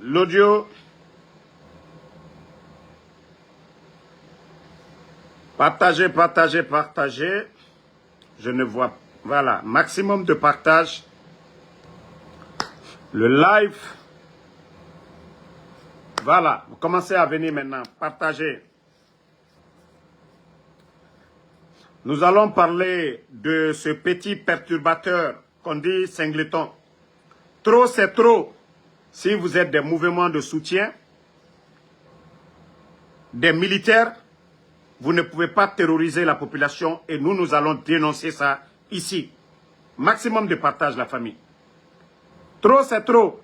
l'audio. Partagez, partagez, partagez. Je ne vois... Voilà, maximum de partage. Le live. Voilà, vous commencez à venir maintenant. Partagez. Nous allons parler de ce petit perturbateur qu'on dit Singleton. Trop, c'est trop. Si vous êtes des mouvements de soutien, des militaires, vous ne pouvez pas terroriser la population et nous allons dénoncer ça ici. Maximum de partage, la famille. Trop, c'est trop.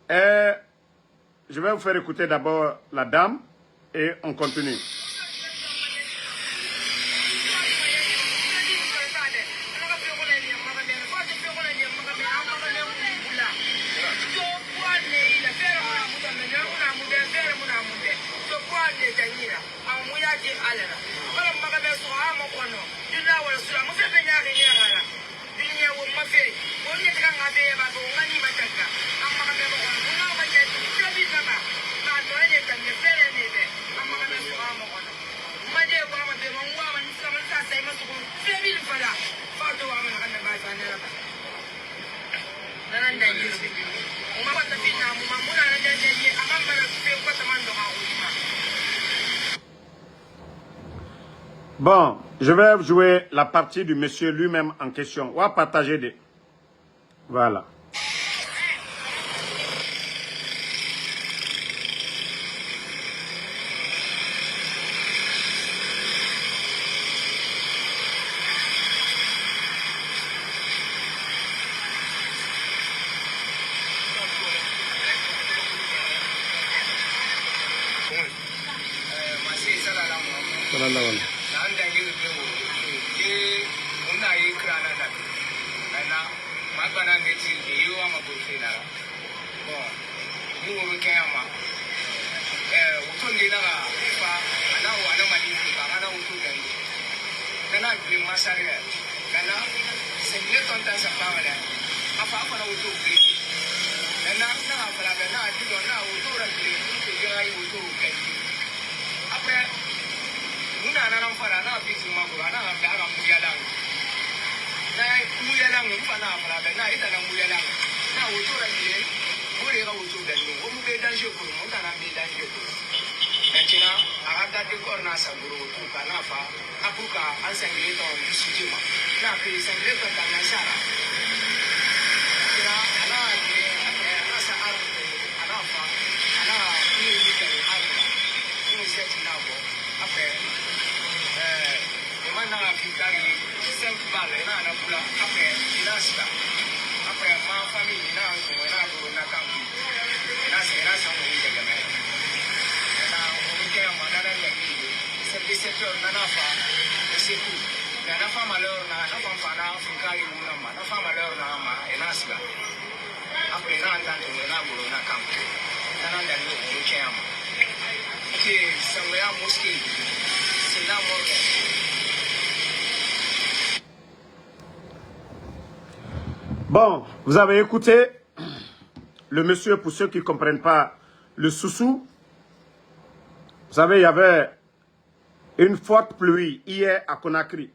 Je vais vous faire écouter d'abord la dame et on continue. Bon, je vais jouer la partie du monsieur lui-même en question. On va partager des... Voilà. Bon, vous avez écouté le monsieur, pour ceux qui ne comprennent pas, le Soussou. Vous savez, il y avait une forte pluie hier à Conakry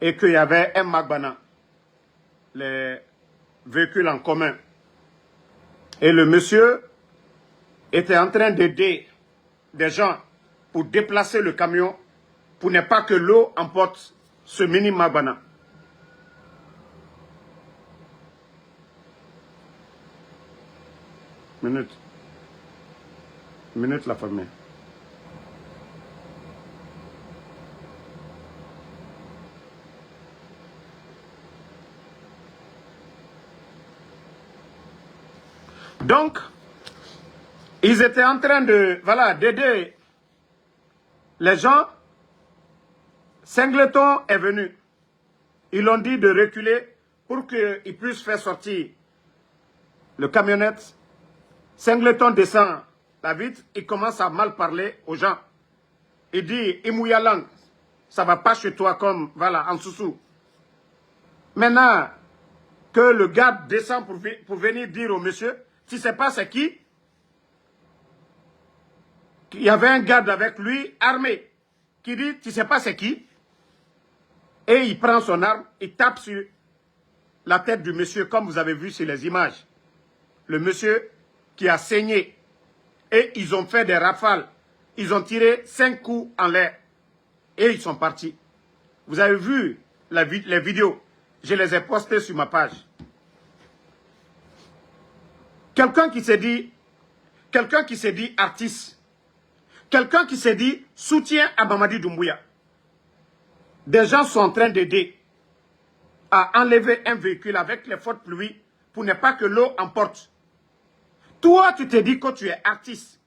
et qu'il y avait un Magbana, les véhicules en commun. Et le monsieur était en train d'aider des gens pour déplacer le camion pour ne pas que l'eau emporte ce mini Magbana. Minute la famille. Donc, ils étaient en train de, voilà, d'aider les gens. Singleton est venu. Ils l'ont dit de reculer pour qu'ils puissent faire sortir le camionnette. Singleton descend la vitre, il commence à mal parler aux gens. Il dit, Imouyalang, ça va pas chez toi comme, voilà, en Soussou. Maintenant, que le garde descend pour venir dire au monsieur, tu ne sais pas c'est qui? Il y avait un garde avec lui, armé, qui dit, tu ne sais pas c'est qui? Et il prend son arme, il tape sur la tête du monsieur, comme vous avez vu sur les images. Le monsieur qui a saigné. Et ils ont fait des rafales. Ils ont tiré 5 coups en l'air. Et ils sont partis. Vous avez vu les vidéos. Je les ai postées sur ma page. Quelqu'un qui s'est dit artiste. Quelqu'un qui s'est dit soutien à Mamadi Doumbouya. Des gens sont en train d'aider à enlever un véhicule avec les fortes pluies pour ne pas que l'eau emporte. Toi, tu te dis que tu es artiste.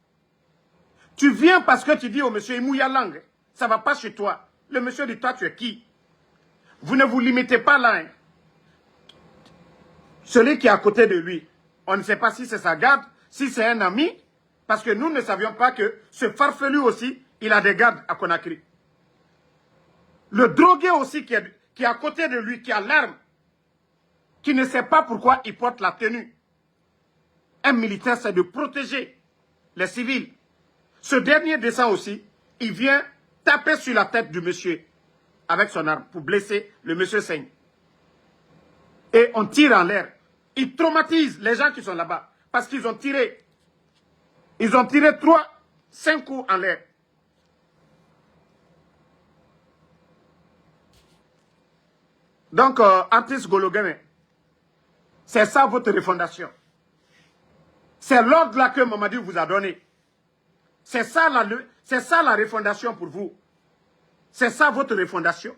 Tu viens parce que tu dis au monsieur, il mouille la langue. Ça ne va pas chez toi. Le monsieur dit, toi, tu es qui? Vous ne vous limitez pas là. Hein. Celui qui est à côté de lui, on ne sait pas si c'est sa garde, si c'est un ami, parce que nous ne savions pas que ce farfelu aussi, il a des gardes à Conakry. Le drogué aussi qui est à côté de lui, qui a l'arme, qui ne sait pas pourquoi il porte la tenue. Un militaire, c'est de protéger les civils. Ce dernier descend aussi, il vient taper sur la tête du monsieur avec son arme pour blesser le monsieur saigne. Et on tire en l'air. Il traumatise les gens qui sont là-bas parce qu'ils ont tiré. Ils ont tiré 5 coups en l'air. Donc, artiste Gologame, c'est ça votre refondation. C'est l'ordre là que Mamadi vous a donné. C'est ça la refondation pour vous. C'est ça votre refondation.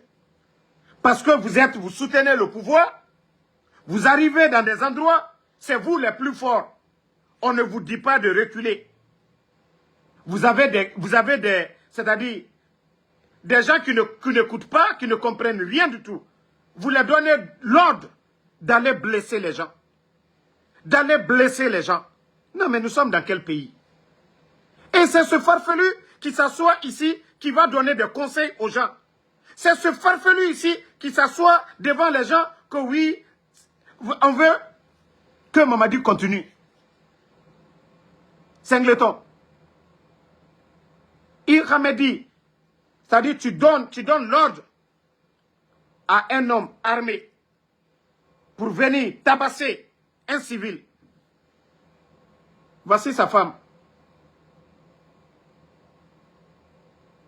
Parce que vous soutenez le pouvoir, vous arrivez dans des endroits, c'est vous les plus forts. On ne vous dit pas de reculer. Vous avez des c'est-à-dire, des gens qui n'écoutent pas, qui ne comprennent rien du tout. Vous leur donnez l'ordre d'aller blesser les gens. D'aller blesser les gens. Non, mais nous sommes dans quel pays? Et c'est ce farfelu qui s'assoit ici, qui va donner des conseils aux gens. C'est ce farfelu ici qui s'assoit devant les gens que oui, on veut que Mamadi continue. Singleton. Il Hamedi, c'est-à-dire tu donnes l'ordre à un homme armé pour venir tabasser un civil. Voici sa femme.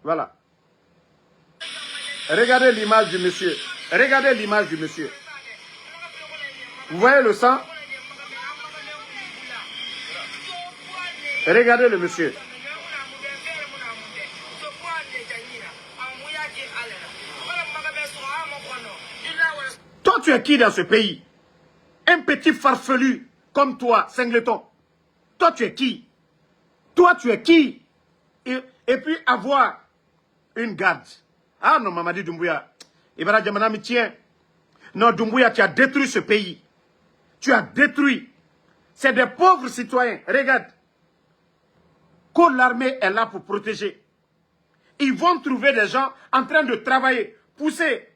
Voilà. Regardez l'image du monsieur. Regardez l'image du monsieur. Vous voyez le sang? Regardez le monsieur. Toi, tu es qui dans ce pays? Un petit farfelu comme toi, Singleton. Toi, tu es qui? Toi, tu es qui? Et puis avoir une garde. Ah non, Mamadi Doumbouya. Ibara Djamanami, tiens. Non, Doumbouya, tu as détruit ce pays. Tu as détruit. C'est des pauvres citoyens. Regarde. Que l'armée est là pour protéger. Ils vont trouver des gens en train de travailler, pousser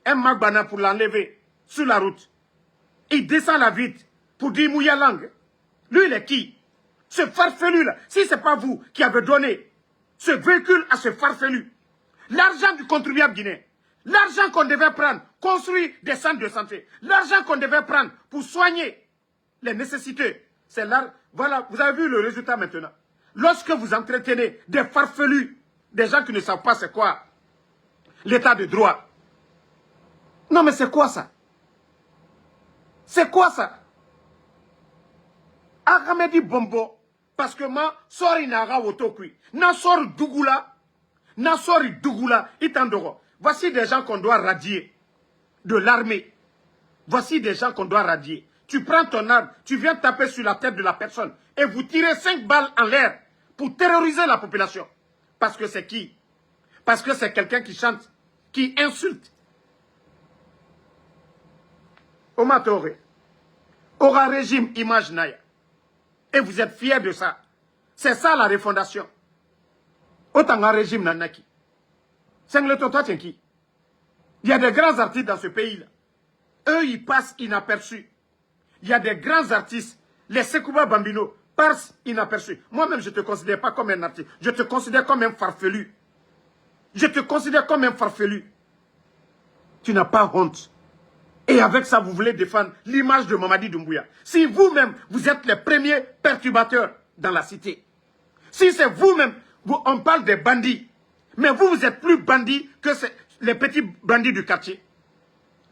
un Magbana pour l'enlever sur la route. Il descend la vitre pour dire Mouya Langue. Lui, il est qui? Ce farfelu-là. Si ce n'est pas vous qui avez donné ce véhicule à ce farfelu, l'argent du contribuable guinéen, l'argent qu'on devait prendre, construire des centres de santé, l'argent qu'on devait prendre pour soigner les nécessités, c'est là. Voilà, vous avez vu le résultat maintenant. Lorsque vous entretenez des farfelus, des gens qui ne savent pas c'est quoi l'état de droit. Non mais c'est quoi ça? C'est quoi ça? Agamedi Bombo, parce que moi, sori naga wotokui, na sori Dougoula, itandoro. Voici des gens qu'on doit radier de l'armée. Voici des gens qu'on doit radier. Tu prends ton arme, tu viens taper sur la tête de la personne et vous tirez 5 balles en l'air pour terroriser la population. Parce que c'est qui? Parce que c'est quelqu'un qui chante, qui insulte. Omatore, aura régime image naya. Et vous êtes fiers de ça. C'est ça la refondation. Autant un régime nanaki. Singleton, toi, tu es qui? Il y a des grands artistes dans ce pays-là. eux, ils passent inaperçus. Il y a des grands artistes, les Sekouba Bambino, passent inaperçus. Moi-même, je ne te considère pas comme un artiste. Je te considère comme un farfelu. Je te considère comme un farfelu. Tu n'as pas honte. Et avec ça, vous voulez défendre l'image de Mamadi Doumbouya. Si vous-même, vous êtes les premiers perturbateurs dans la cité. Si c'est vous-même, on parle des bandits. Mais vous, vous êtes plus bandits que les petits bandits du quartier.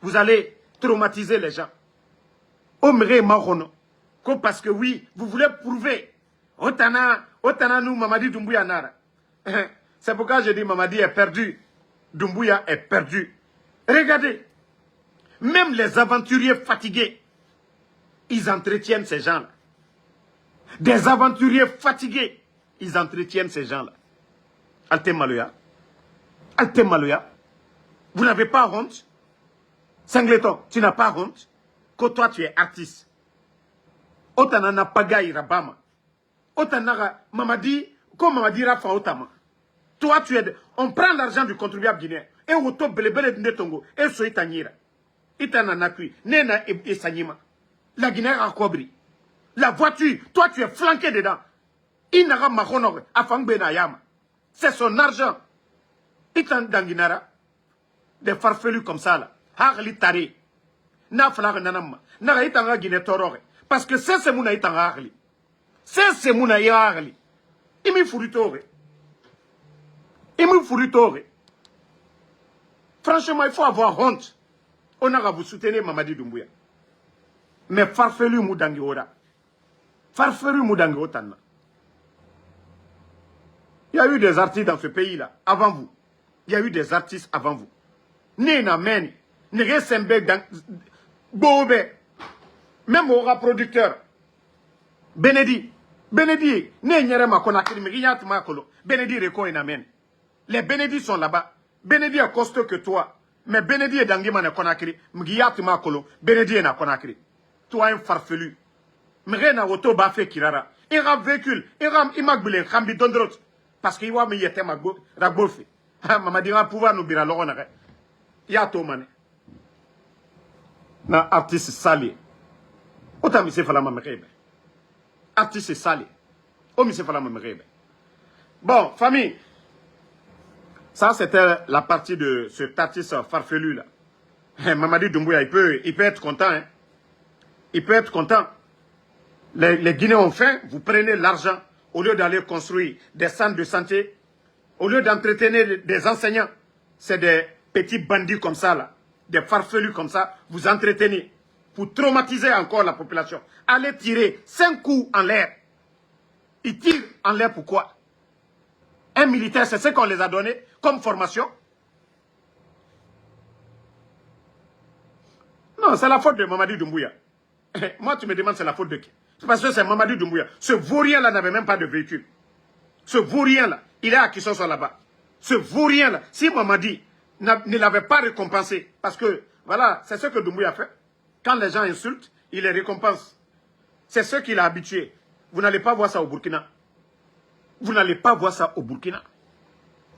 Vous allez traumatiser les gens. Omre Marono. Parce que oui, vous voulez prouver. Otana nous, Mamadi Doumbouya Nara. C'est pourquoi je dis Mamadi est perdu. Doumbouya est perdu. Regardez. Même les aventuriers fatigués, ils entretiennent ces gens-là. Des aventuriers fatigués, ils entretiennent ces gens-là. Alte Maloya. Alte Maloya. Vous n'avez pas honte? Singleton, tu n'as pas honte? Que toi, tu es artiste. Otanana Pagaï Rabama. Otanara Mamadi, comme Mamadi Rafa Otama. Toi, tu es... On prend l'argent du contribuable guinéen. Et on top belebele de Tongo. Et so itanira. Itana nakui. Nena et Sanyima. La Guinée a cobri. La voiture, toi, tu es flanqué dedans. Inara Mahonor, Afang Benayama. C'est son argent. Itan Danginara. Des farfelus comme ça, là. Harli Tari. Na flag nanama. Nara itanga Guinée Torore. Parce que c'est mon itanga Harli. C'est mon Harli. Imi Furitore. Imi Furitore. Franchement, il faut avoir honte. On a vous soutenir Mamadi Doumbouya. Mais farfelu Moudangi Ora. Farfelu Moudangi Otana. Il y a eu des artistes dans ce pays-là, avant vous. Il y a eu des artistes avant vous. Nena Meni. Nere Sembe dans Bobe. Même au producteur. Benedi. Benedi. Nenyere Makonakiri. Miriat Makolo. Benedi Reko Enamen. Les Benedi sont là-bas. Benedi est costaud que toi. Mais Benedi est dans Guimane Konakiri. Mgiyat Makolo. Benedi est na Konakiri. Toi un farfelu. Mrena Oto Bafé Kirara. Ira véhicule. Ira Imagbule. Khambi Dondrot. Parce qu'il y a mis yete Ragbofi. Mamadira pouvoir nous bira l'oronare. Yato Mane. Na artiste sali. Ota mise fala mamrebe. Artiste sali. O mise fala mamrebe. Bon, famille. Ça, c'était la partie de cet artiste farfelu là. Mamadi Doumbouya, il peut être content. Hein. Il peut être content. Les Guinéens ont faim, vous prenez l'argent au lieu d'aller construire des centres de santé, au lieu d'entretenir des enseignants. C'est des petits bandits comme ça, là, des farfelus comme ça, vous entretenez pour traumatiser encore la population. Allez tirer 5 coups en l'air. Ils tirent en l'air pourquoi? Un militaire, c'est ce qu'on les a donné comme formation. Non, c'est la faute de Mamadi Doumbouya. Moi, tu me demandes, c'est la faute de qui? C'est parce que c'est Mamadi Doumbouya. Ce vaurien-là n'avait même pas de véhicule. Ce vaurien-là, il est à Kissoso là-bas. Ce vaurien-là, si Mamadi ne l'avait pas récompensé, parce que, voilà, c'est ce que Doumbouya fait. Quand les gens insultent, il les récompense. C'est ce qu'il a habitué. Vous n'allez pas voir ça au Burkina. Vous n'allez pas voir ça au Burkina.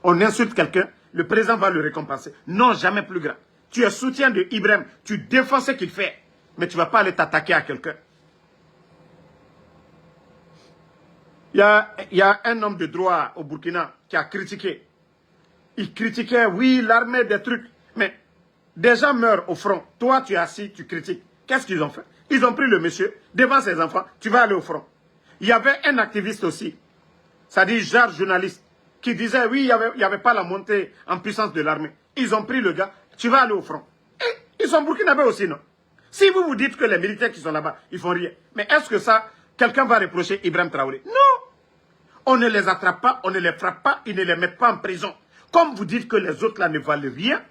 On insulte quelqu'un, le président va le récompenser. Non, jamais plus grand. Tu es soutien de Ibrahim, tu défends ce qu'il fait, mais tu ne vas pas aller t'attaquer à quelqu'un. Il y a un homme de droit au Burkina qui a critiqué. Il critiquait, oui, l'armée des trucs. Mais des gens meurent au front. Toi, tu es assis, tu critiques. Qu'est-ce qu'ils ont fait? Ils ont pris le monsieur devant ses enfants. Tu vas aller au front. Il y avait un activiste aussi, c'est-à-dire genre journaliste, qui disait, oui, il n'y avait pas la montée en puissance de l'armée. Ils ont pris le gars, tu vas aller au front. Et ils sont burkinabés aussi, non? Si vous vous dites que les militaires qui sont là-bas, ils font rien. Mais est-ce que ça, quelqu'un va reprocher Ibrahim Traoré? Non! On ne les attrape pas, on ne les frappe pas, ils ne les mettent pas en prison. Comme vous dites que les autres là ne valent rien,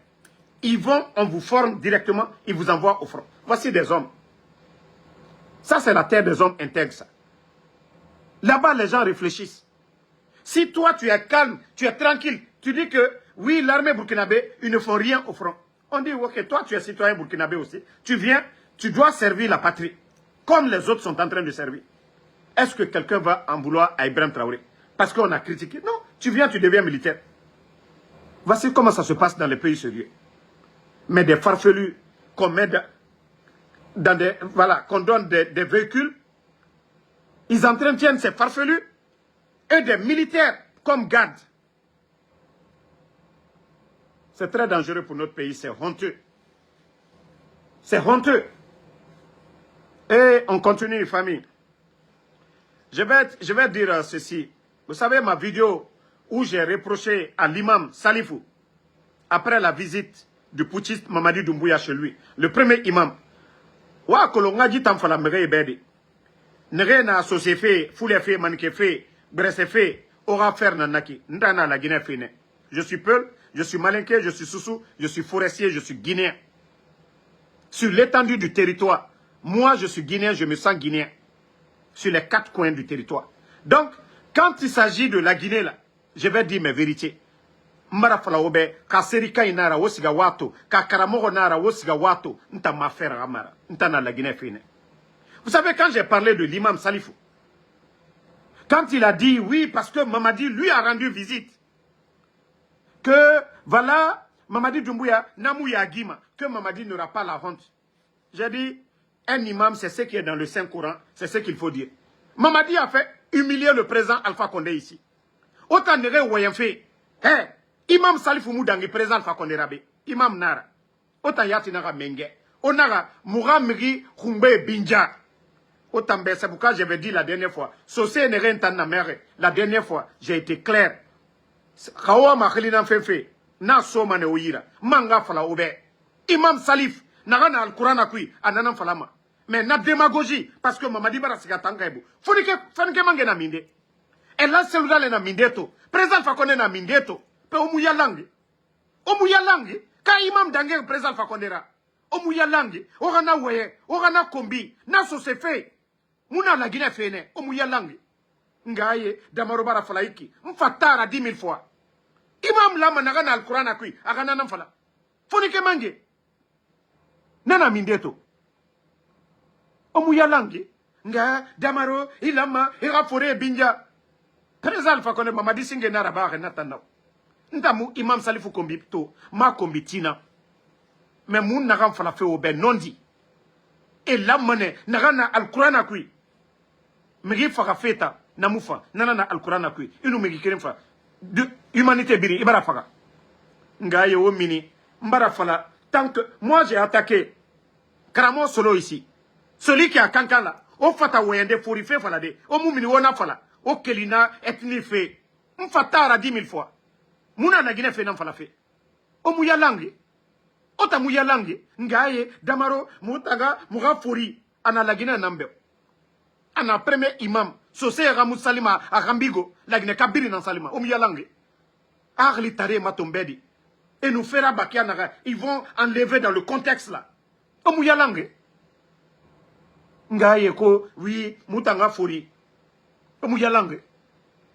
ils vont, on vous forme directement, ils vous envoient au front. Voici des hommes. Ça, c'est la terre des hommes intègres, ça. Là-bas, les gens réfléchissent. Si toi, tu es calme, tu es tranquille, tu dis que, oui, l'armée burkinabé, ils ne font rien au front. On dit, ok, toi, tu es citoyen burkinabé aussi. Tu viens, tu dois servir la patrie, comme les autres sont en train de servir. Est-ce que quelqu'un va en vouloir à Ibrahim Traoré? Parce qu'on a critiqué. Non, tu viens, tu deviens militaire. Voici comment ça se passe dans les pays sérieux. Mais des farfelus qu'on met dans des, voilà, qu'on donne des véhicules. Ils entretiennent ces farfelus et des militaires comme gardes. C'est très dangereux pour notre pays, c'est honteux. C'est honteux. Et on continue, famille. Je vais dire ceci. Vous savez, ma vidéo où j'ai reproché à l'imam Salifou, après la visite du putschiste Mamadi Doumbouya chez lui, le premier imam, wa kolonga dit en fala mere ebedi. Nere na sosefe, foulefe, manikefe, bresefe, aura faire nanaki. Ndana la Guinée fine. Je suis Peul, je suis Malinké, je suis Soussou, je suis forestier, je suis Guinéen. Sur l'étendue du territoire, moi je suis Guinéen, je me sens Guinéen. Sur les 4 coins du territoire. Donc, quand il s'agit de la Guinée, là, je vais dire mes vérités. Mara falaobe, ka serika inara wosiga wato, ka karamogo nara wosiga wato, nta mafera amara, nta na la Guinée fine. Vous savez, quand j'ai parlé de l'imam Salifou, quand il a dit oui, parce que Mamadi lui a rendu visite, que voilà, Mamadi Doumbouya, Namouya Guima, que Mamadi n'aura pas la honte. J'ai dit, un imam, c'est ce qui est dans le Saint-Coran, c'est ce qu'il faut dire. Mamadi a fait humilier le président Alpha Condé ici. Autant de rien fait. Hey, imam Salifou Moudangi, président Alpha Condé Rabé, imam Nara. Autant yatinara menge. Onara, Mouramiri, Khumbe Binja. Autant c'est pourquoi j'avais dit la dernière fois. Sosé n'est rien na mère. La dernière fois, j'ai été clair. Kawa Makhilina Fefe. Na Somane Ouira. Manga Fala Oube. Imam Salif. Nagana Al-Quran Akui. Anana Falama. Mais na démagogie. Parce que Mamadi Barasiga Tangaibu. Fanike Mange na minde. Et là, c'est le na mindeto. Président Fakone na mindeto. Pe Omouya Langi. Omouya Langi. Ka Imam Dangé Président Fakondera. Omouya Langi. Orana Weye. Orana Kombi. Na Sosefe. Mouna la Guinée fene, Omouya Langi. Ngaye, Damarobara Falaiki, Mfatara 10 000 fois. Imam Lama Nagana Al-Quran Akui, Agana Namfala. Fonike Mange. Nana Mindeto. Omouya Langi. Nga, Damaro, Ilama, Irafore, Binja. Président Fakone Mamadi Singe Narabare Natana. Ndamu Imam Salifou Kombito, ma Kombitina. Mais moun Nagam Fala fe obe non dit. Et là, Nagana Al-Quran Akui. Megi faga feta namufa nana na Al-Quran akui inu megi kirim fa de humanité biri ibara faga ngaye o mini mbara fala tant que moi j'ai attaqué Karamo Solo ici celui qui a kankan là o fata wende fori fe fala de o mumini wona fala o kelina ethnie fe mfatara 10 000 fois muna na Guinée fe nan fala fe o muya langi o ta muya langi ngaye damaro mutaga muga fori ana la Guinée nambe. Ana premier imam, Sosé Ramou Salima à Rambigo, la Guinée Kabiri dans Salima, Oumia Langue. Arli Tare Matombedi. Et nous fera Bakianaga. Ils vont enlever dans le contexte là. Oumia Langue. Ngaïeko, oui, Moutanga Fori. Oumia Langue.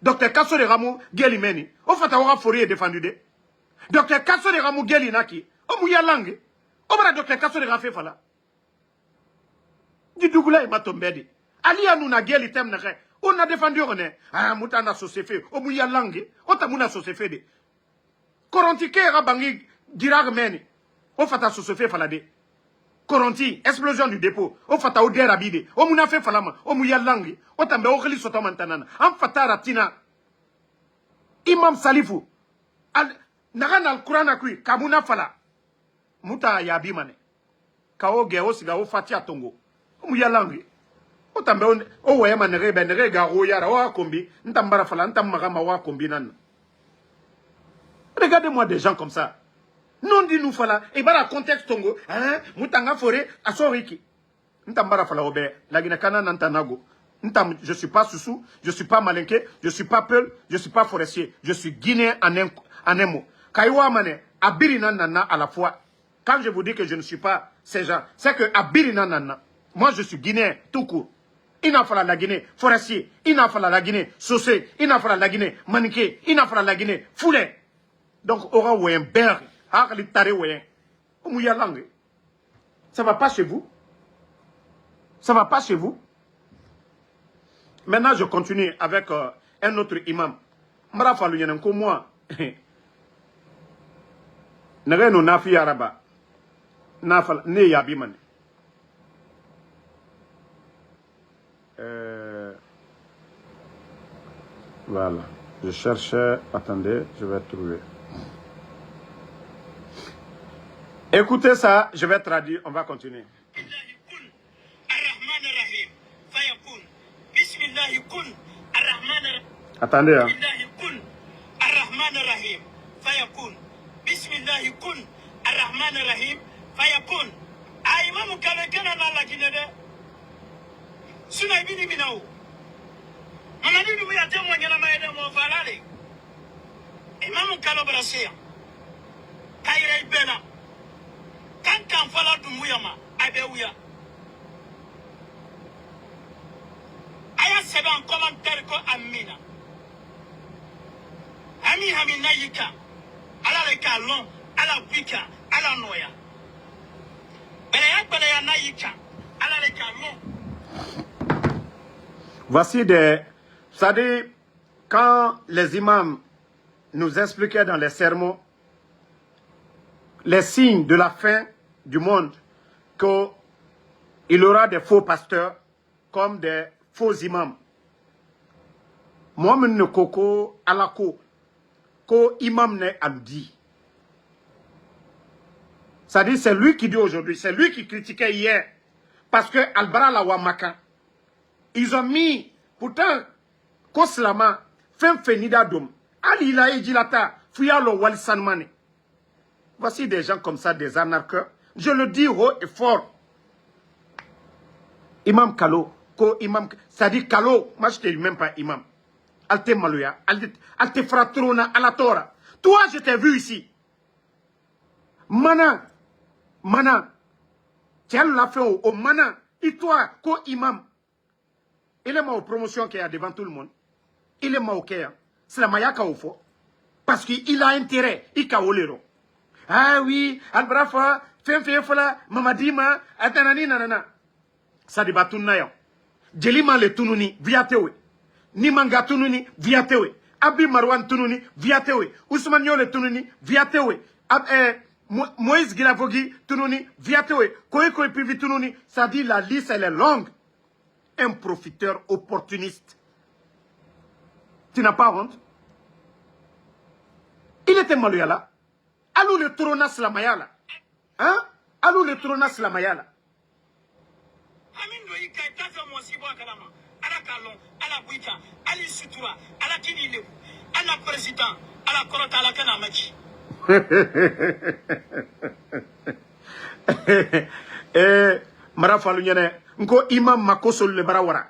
Docteur Kasso de Ramou Gelimeni. O Fataora Fori est défendu de. Docteur Kasso de Ramou Gelinaki. Oumia Langue. Obra Docteur Kasso de Rafé Fala. Didougoula et Matombedi. Ali a nous na guerre item nere. On a défendu on est. Ah mutana sosefe. O mouya langue. O ta mouna sosefe de. Koronti ke rabangi dirag meni. O fata sosefe falade. Koronti explosion du dépôt. O fata o der abide. O mouna fe falama. O mouya langue. O tambe o khili sotamantanana. Am fata ratina. Imam Salifou. Nagana Al-Quran akui. Kamuna fala. Muta yabi mane. Kao ge o siga o fatia tongo. O mouya langue. O weye manere benere ga royara wa kombi ntambara fala ntamagama wa kombi nan. Regardez-moi des gens comme ça. Non dit nous fala et bara contexte tongo hein mutanga foré asoriki. Ntambara fala obe la Guinée kana nantanago. Ntam je suis pas Soussou, je suis pas Malinké, je suis pas Peul, je suis pas forestier, je suis Guinéen en un mot. Kaiwa mane abiri nanana à la fois. Quand je vous dis que je ne suis pas ces gens, c'est que abiri nanana. Moi je suis Guinéen tout court. Il n'a pas la Guinée, forestier, il n'a pas la Guinée, Sosé, il n'a pas la Guinée, Maniké, il n'a pas la Guinée, Foulé. Donc, aura ou un berg, harli tare ou un, mouya langue. Ça va pas chez vous? Ça va pas chez vous? Maintenant, je continue avec un autre imam. Mara falu yanan ko moi. Nere no nafi araba. Nafal ne yabi man. Voilà. Je cherchais. Attendez, je vais trouver. Écoutez ça, je vais traduire, on va continuer. Attendez, hein. Aya seba en commentaire ko Amina. Ami Hamina Yika. Ala le kalon, ala pika, ala noya. Belaya Nayika. Ala le kalon. Voici des... Ça dit, quand les imams nous expliquaient dans les sermons les signes de la fin du monde, qu'il y aura des faux pasteurs comme des faux imams. Moi, je ne koko alako, ko imam ne aludi. Ça dit, c'est lui qui dit aujourd'hui, c'est lui qui critiquait hier. Parce que Albara la Wamaka, ils ont mis, pourtant, Koslama, Femfenida Dom, Alila Ejilata, Fuyalo Walisanmane. Voici des gens comme ça, des anarcheurs. Je le dis haut et fort. Imam Kalo, ça dit Kalo, moi je ne te dis même pas imam. Alte Malouya, Alte Fratrona, Alatora. Toi, je t'ai vu ici. Mana, tiens l'a fait au Mana, et toi, ko imam. Il est ma promotion qu'il y a devant tout le monde. Il est ma au cœur. C'est la mayaka au fond. Parce qu'il a intérêt, il a olero. Ah oui, Albrafa, Femfefola, Mamadima, Atanani, nanana. Ça débat tout nayon. Djelima le tununi, viatewe. Nimanga tununi, viatewe. Abi Marwan tununi, viatewe. Ousmane le tununi, viatewe. Moïse Gilavogi tununi, viatewe. Koeko Pivi tununi, ça dit la liste elle est longue. Un profiteur opportuniste. Tu n'as pas honte? Il était malouya là. Allô le Tronas la Mayala. Hein? Allô le Tronas la Mayala. Amin doyi kay tafa mo si bo kalama. Ala kalon, ala buita, ali sutura, ala kinile, ala président, ala korota ala kana machi. Marafalu nyene nko imam makosolu le barawara.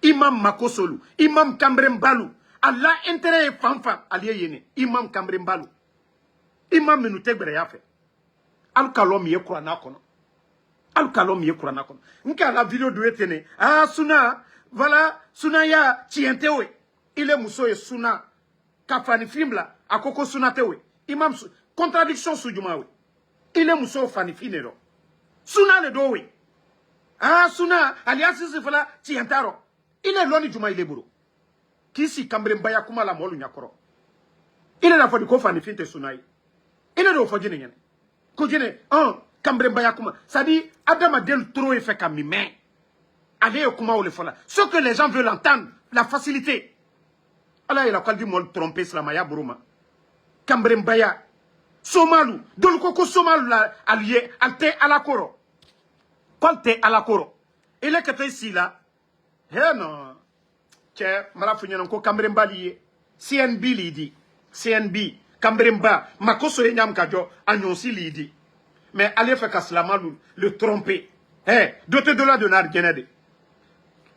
Imam makosolu, imam Kambrembalu. Allah intérêt fanfa aliye yene. Imam Kambrembalu. Imam nous tegbere ya fait. Al kalom ye kurana kono. Al kalom ye kurana kono. Nka la vidéo doit tenir. Ah Suna, voilà, Suna ya tientewe. Il est mousso et Suna. Kafani film là, à Koko Suna tewe. Imam contradiction sous Jumawe. Il est mousso fani finero. Suna le dowe. Ah Suna, alias Sifala tientaro. Il est loni Juma il est bourreau. Qui si Kambrembaya kuma la molu nyakoro. Il est la fois du kofani finte Sunaï. Il est au Fodjine. Kodjine, Kambrembaya kuma. Ça dit, Adama del trop est fait comme main. Allez au kuma ou le fola. Ce que les gens veulent entendre, la facilité. Allah, il a dit moi tromper Slamaya Buruma. Kambrembaya. Somalu. Dolkoko Somalu la allié, alte alakoro. Quante alakoro. Il est que ici là. Eh non. Tiens, Marafunyan ko Kambremba lié. CNB lidi. CNB. Kambremba. Makoso enyam kajo. Annonci lidi. Mais allez faire Kaslamalou. Le tromper. Eh, doté de la de Nargenade.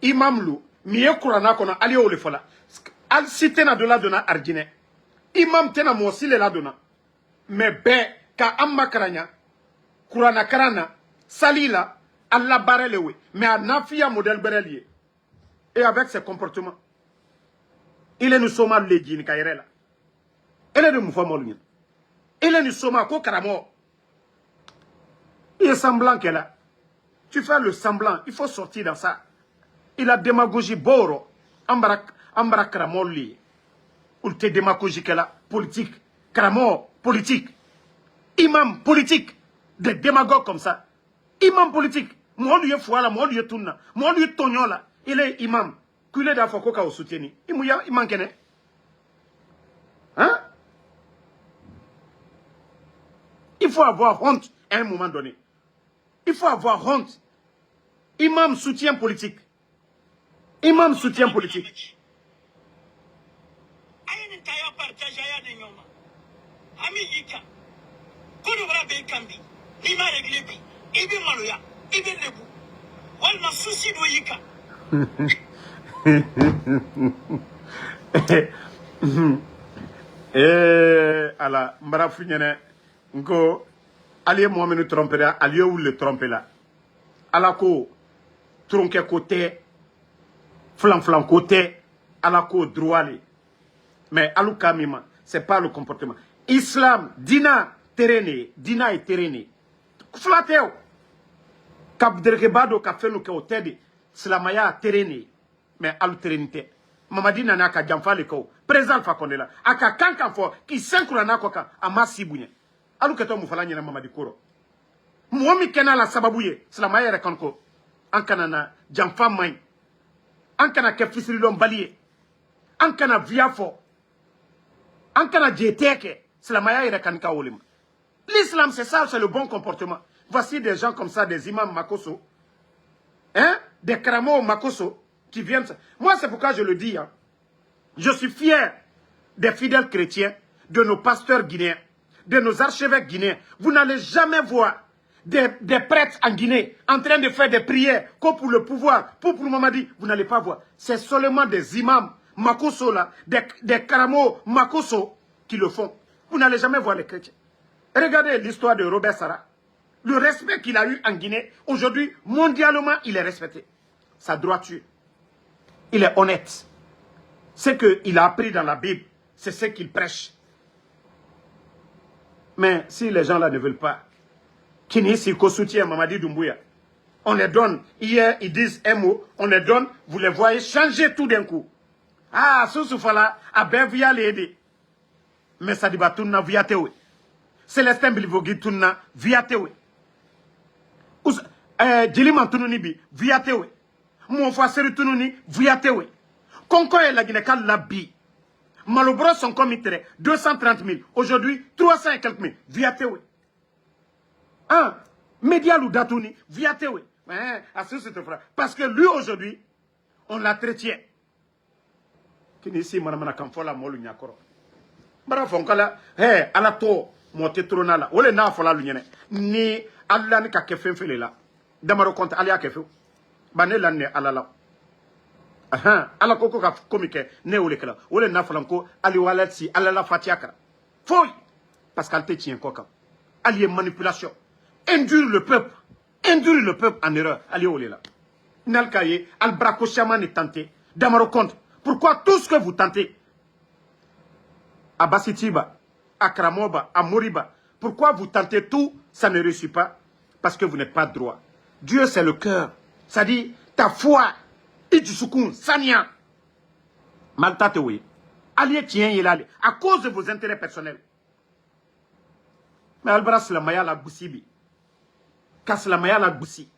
Imam Lou. Miye Kurana kona. Allez au le fola. Al sitena de la dona Argine. Imam tena mosi le la dona. Mais ben, ka amma karanya. Kurana karana. Salila. Allah barelewe. Mais a nafia modèle berelier. Et avec ses comportements, il est nous sommes les djinns kairela. Il est de Moufamolien. Il est nous sommes ko karamo. Il est semblant qu'elle a. Tu fais le semblant, il faut sortir dans ça. Il a démagogie boro. Ambara karamoli. Ou te démagogie qu'elle a. Politique. Karamo, politique. Imam politique. Des démagogues comme ça. Imam politique. Moi lui est foie là, moi lui est tourna. Moi lui est tognon là. il est imam. Qu'il est d'affaire au soutien. Il manque. Hein? Il faut avoir honte à un moment donné. Il faut avoir honte. Imam soutien politique. Imam soutien politique. ala mbara funyene ngo aliye mohamenu trompera aliye wule trompela ala ko tronke côté flan côté ala ko droit mais alu kamima c'est pas le comportement islam dina terene dina et terene flateo kap dergebado ka fenu ke otedi islamaya terene mais alu terenite mamadi nana ka jamfale ko président fa kondela aka kankan fo ki senkura na ko ka amasi bunye alu keto mu fala nyina mamadi koro momi kena la sababuye islamaya re kanko ankana na jamfa mai ankana ke fisirilon baliye ankana viafo ankana jeteke islamaya re kanka wolima l'islam c'est ça, c'est le bon comportement. Voici des gens comme ça, des imams Makoso, hein, des kramo Makoso qui viennent. Moi, c'est pourquoi je le dis. Hein. Je suis fier des fidèles chrétiens, de nos pasteurs guinéens, de nos archevêques guinéens. Vous n'allez jamais voir des prêtres en Guinée en train de faire des prières comme pour le pouvoir, pour Mamadi. Vous n'allez pas voir. C'est seulement des imams Makoso, là, des kramo Makoso qui le font. Vous n'allez jamais voir les chrétiens. Regardez l'histoire de Robert Sarah. Le respect qu'il a eu en Guinée, aujourd'hui, mondialement, il est respecté. Sa droiture. Il est honnête. Ce qu'il a appris dans la Bible, c'est ce qu'il prêche. Mais si les gens là ne veulent pas, Kini Siko soutient Mamadi Doumbouya, on les donne. Hier, ils disent un mot, on les donne, vous les voyez changer tout d'un coup. Ah, Soussoufala, Aben via l'aider. Mais ça dit, bah, tout n'a via théorie. Célestin Bilivogi Tunna via Tewe. Djiliman Tununi bi via Tewe. Mon Seri Tununi via Tewe. Konko et la Guinée-Cal la bi. Malobros sont committés 230 000. Aujourd'hui, 300 et quelques mille via Tewe. Hein? Medialou Datouni via Tewe. Parce que lui aujourd'hui, on l'a traité. Qui n'est ici, Madame Kamfola Molu Nyakoro. Barafonkala, hé, à la tour. Monte trona la ole na fola lu nyene ni alla ni ka kefen fele la damaro compte ali akefu bane la ne ala la aha ala koko ka komike ne ole kala ole na fola ko ali walati ala la fatiaka foy parce qu'elle te tient koka ali manipulation induire le peuple en erreur ali ole la nal kaye al brako chaman est tenté damaro compte pourquoi tout ce que vous tentez à Bassitiba à Kramoba, à Moriba. Pourquoi vous tentez tout, ça ne réussit pas? Parce que vous n'êtes pas droit. Dieu, c'est le cœur. Ça dit, ta foi, Idjusukun, Sanya. Maltatewe. Allié tient, il a à cause de vos intérêts personnels. Mais Albras la Maya la Boussibi. Casse la Maya la Boussi.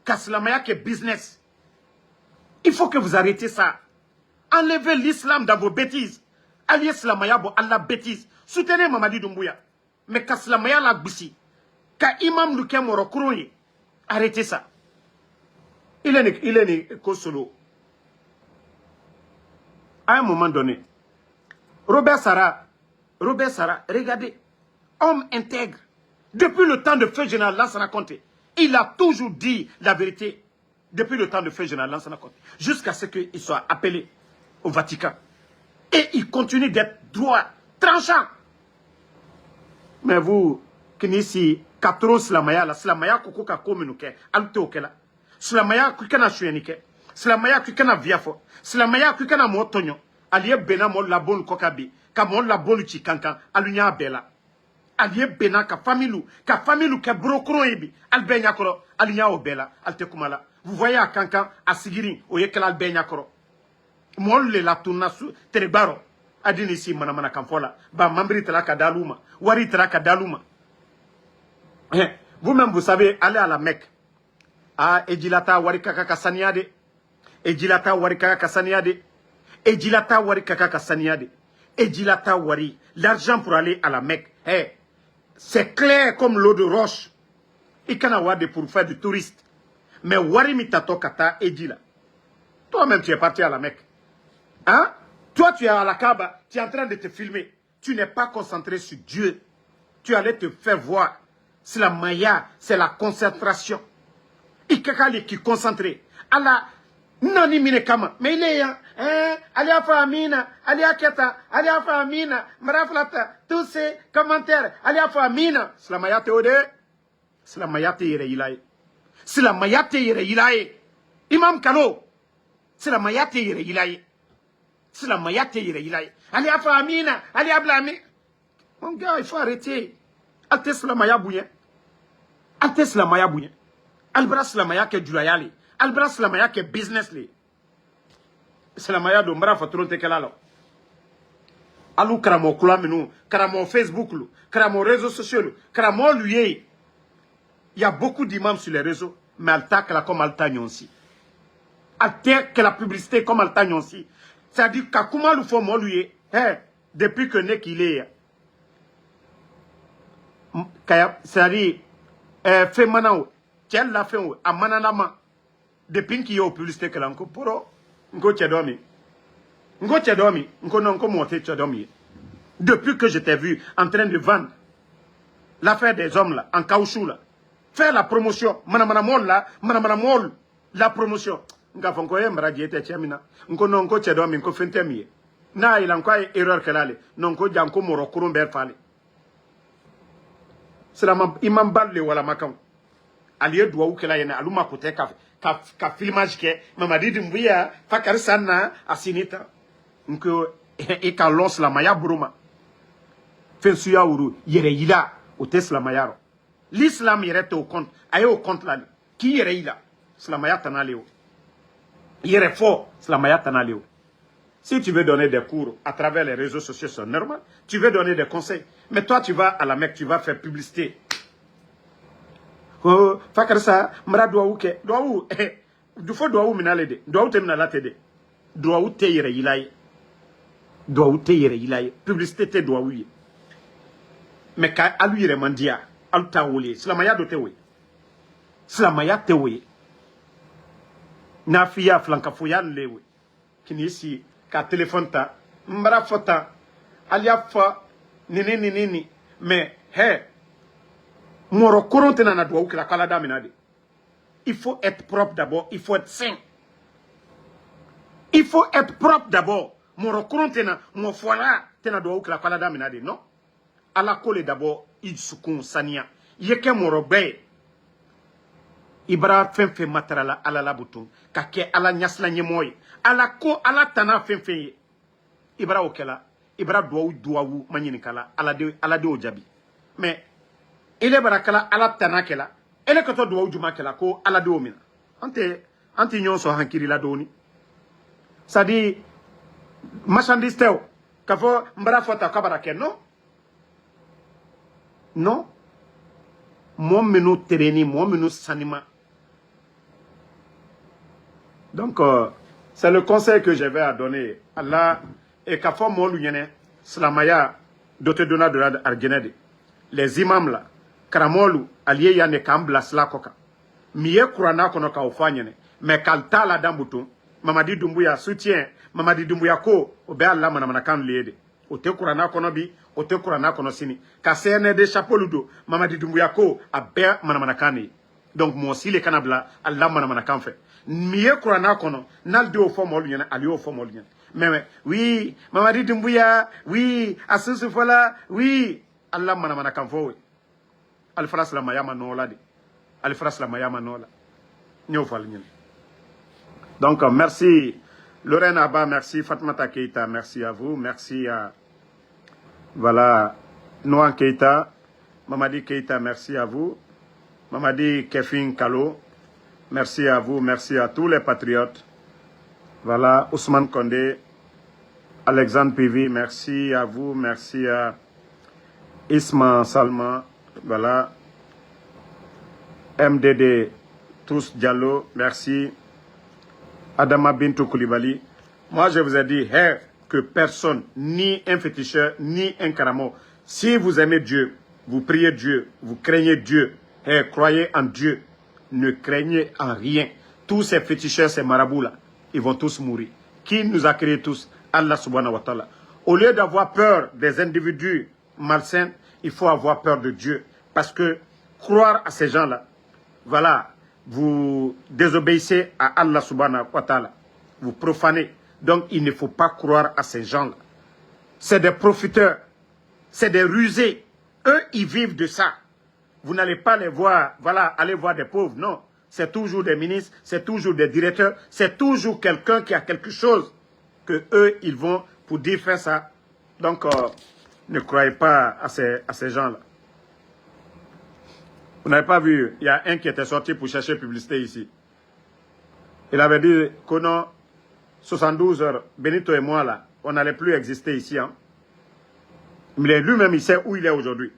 Casse la Maya qui est business. Il faut que vous arrêtez ça. Enlevez l'islam dans vos bêtises. Allié Slamaya, bon, Allah bêtise. Soutenez Mamadi Doumbouya. Mais Kaslamaya la Boussi. Ka Imam Lukem Morokrouye. Arrêtez ça. Il est né Kosolo. À un moment donné, Robert Sarah, regardez, homme intègre. Depuis le temps de Feu Général Lansana Conté, il a toujours dit la vérité. Depuis le temps de Feu Général Lansana Conté. Jusqu'à ce qu'il soit appelé au Vatican. Et il continue d'être droit, tranchant. Mais vous, qui n'ici, katro slamaya la slamaya koko ka komenuke, alte okela. Slamaya kukana chuenike. Slamaya kukana viafo. Slamaya kukana motonyo. Aliye bena mo la bonne kokabi. Ka mo la bonne chikankan. Alunya bela. Aliye bena ka familu ke brokron ebi. Albenya koro. Alunya obela. Alte kumala. Vous voyez à kankan, à Sigiri, oyekela albenya koro. Molle la tunasu terebaro adini si mana kamfola ba mambri traka daluma wari traka daluma vous-même vous savez aller à la Mecque à Ejilata wari kaka saniade Ejilata wari kaka kasaniade. Ejilata wari kaka kasaniade. Ejilata wari. L'argent pour aller à la Mecque. Hey, c'est clair comme l'eau de roche. Il can avoir des pour faire du touriste. Mais wari mitato kata ejila. Toi-même, tu es parti à la Mecque. Hein? Toi, tu es à la Kaaba. Tu es en train de te filmer. Tu n'es pas concentré sur Dieu. Tu allais te faire voir. C'est la maya, c'est la concentration. Ikakali qui concentré. Allah, nani mine kama. Mais il est, alia famina, alia keta, alia famina, maraflata, tous ces commentaires, alia famina. C'est la maya théode. C'est la maya théire ilaye. C'est la maya théire ilaye. Imam Kano. C'est la maya théire ilaye. C'est la maya théire ilaye. Alia famina, alia blami. Mon gars, il faut arrêter. Altes la maya bouyen. Altes la maya bouyen. Albras la maya ke dulayali. Albras la maya ke business li. C'est la maya d'ombra fatron te kelalo. Alou karamo kula minu, karamo Facebook lu, karamo réseaux sociaux lu, karamo lui. Il y a beaucoup d'imams sur les réseaux, mais alta que la comme alta nyonsi. Alta que la publicité comme alta nyonsi. C'est-à-dire qu'à le faut moi lui. Depuis que né qu'il est. C'est-à-dire, fait manao. Tiens la fin à mananama. Depuis qu'il y a au publicité que l'anko poro. Nko tchedomi. Nko tchedomi. Nko non ko monte tchedomi. Depuis que je t'ai vu en train de vendre l'affaire des hommes là, en caoutchouc là. Faire la promotion. Manamanamol là. Manamanamol. La promotion. Nga fonko ye mara diete chemina. Nko non ko tchedomi. Nko fentemi. Na il encore erreur que là. Non ko janko moro kurumber fale. C'est la imam balle wala makam. Aliye doua ou kela yene aluma kote ka filmage ke mamadi dimbuya fakar sana asinita nko e ka lons la maya buruma fensuya uru yere yila o tesla mayaro l'islam yere te au compte aye au compte la ki yere yila sla maya tanaleo yere fort sla maya tanaleo. Si tu veux donner des cours à travers les réseaux sociaux, c'est normal. Tu veux donner des conseils. Mais toi, tu vas à la Mecque, tu vas faire publicité. Oh, fakarsa, mra doaou ke, doaou, du fo doaou minalede, doaou te minalatede, doaou te yere ilaye, doaou te yere ilaye, publicité te doaou ye. Mais ka alu yere mandia, alu ta wole, slamaya do te we, slamaya te we, na fiya flanka foyan lewe, kini isi, ka téléphone ta, mbara fota, alia fa, nini, mais, moro koronte na doa ou que la kalada minade. Il faut être propre d'abord, il faut être sain. Il faut être propre d'abord. Moro koronte na, mo fola, te na doa ou que la kalada minade, non? Ala kole d'abord, il sukun sania. Yeke moro be. Ibra fenfe matarala ala la bouton. Kake ala nyasla nyemoy. Ala ko ala tana fenfe. Ibra okela. Ibra doa ou manyini kala. Ala de ojabi. Mais, il est barakala ala tana kela. Elle est que toi doa ou juma kela ko ala de omina. Ante nyon so hankiri la doni. Ça dit, marchandise teo. Kafo mbara fota kabarake, non? Non. Mon menu tereni, mon menu sanima. Donc, c'est le conseil que j'avais à donner. Allah, et kafo mon lunyene, slamaya, dote dona de la argenede. Les imams là, karamolu, allié yane kambla slakoka. Miye kurana kono ka ufanyene. Mais kalta la dambuton, Mamadi Doumbouya soutien, Mamadi Doumbouya ko, obe Allah manamanakan liede. Ote kurana kono bi, ote kurana kono sini. Ka CND chapeau ludo, Mamadi Doumbouya ko, abe manamanakan. Donc, moi aussi, les canabla, Allah manamanakan fait. Miye kurana kono, nalde au fond molien, ali au fond molien. Mais, oui, Mamadi Doumbouya, oui, Asusu Fola, oui, Allah manamanakan fait. Al-Fras la mayama nola de. Al-Fras la mayama nola. Donc, merci Lorraine Abba, merci Fatmata Keita, merci à vous, merci à voilà Noan Keita, Mamadi Keita, merci à vous, Mamadi Kefin Kalo, merci à vous, merci à tous les patriotes, voilà Ousmane Kondé, Alexandre Pivi, merci à vous, merci à Isma Salman, voilà MDD Tous Diallo, merci. Adama Bintou Koulibaly, moi je vous ai dit que personne, ni un féticheur, ni un karamo, si vous aimez Dieu, vous priez Dieu, vous craignez Dieu, croyez en Dieu, ne craignez en rien. Tous ces féticheurs, ces marabouts-là, ils vont tous mourir. Qui nous a créés tous? Allah subhanahu wa ta'ala. Au lieu d'avoir peur des individus malsains, il faut avoir peur de Dieu. Parce que croire à ces gens-là, voilà, vous désobéissez à Allah subhanahu wa ta'ala. Vous profanez. Donc, il ne faut pas croire à ces gens-là. C'est des profiteurs. C'est des rusés. Eux, ils vivent de ça. Vous n'allez pas les voir, voilà, aller voir des pauvres. Non. C'est toujours des ministres, c'est toujours des directeurs, c'est toujours quelqu'un qui a quelque chose que eux, ils vont pour dire faire ça. Donc, ne croyez pas à ces gens-là. Vous n'avez pas vu, il y a un qui était sorti pour chercher publicité ici. Il avait dit que non, 72 heures, Benito et moi, là, on n'allait plus exister ici. Hein. Mais lui-même, il sait où il est aujourd'hui.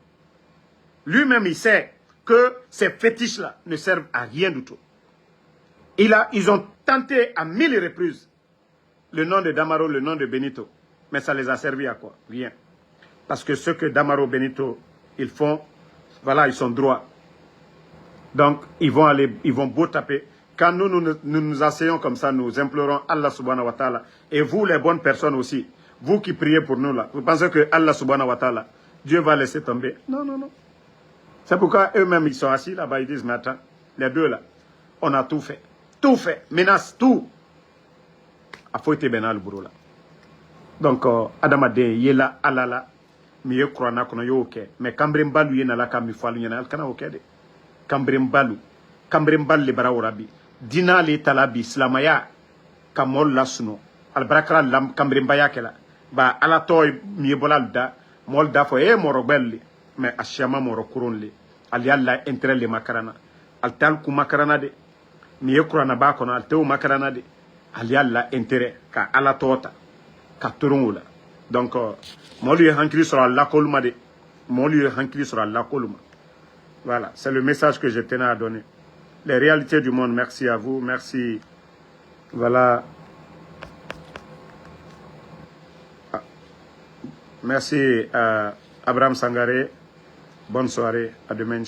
Lui-même, il sait que ces fétiches-là ne servent à rien du tout. Ils ont tenté à 1000 reprises le nom de Damaro, le nom de Benito. Mais ça les a servi à quoi? Rien. Parce que ce que Damaro, Benito, ils font, voilà, ils sont droits. Donc, ils vont beau taper. Quand nous asseyons comme ça, nous implorons Allah subhanahu wa ta'ala. Et vous, les bonnes personnes aussi, vous qui priez pour nous là, vous pensez que Allah subhanahu wa ta'ala, Dieu va laisser tomber? Non, non, non. C'est pourquoi eux-mêmes, ils sont assis là-bas, ils disent, mais attends, les deux là, on a tout fait. Tout fait. Menace, tout. A faut être bien le boulot là. Donc, Adama de yela alala, miye kurana kono yo ok. Mais Kambrem Balu yena la kami falu yena alkana ok de. Kambrem Balu le bara orabi. Dina le talabi islamaya kamol la suno. Albrakra lam Kambrem Bayakela. Ba ala toy miye bolal da. Mol da fo moro belli. Mais ashama moro kuronle. Ali alla entre le makarana. Al tal ku makarana de. Miye kurana ba kono al tew makarana de. Ali alla intérêt ka ala tota. Ka torongola. Donc, moi lui hankri sur Allah kolma de. Moi lui hankri sur Allah kolma. Voilà, c'est le message que je tenais à donner. Les réalités du monde, merci à vous, merci. Voilà. Merci à Abraham Sangaré. Bonne soirée, à demain.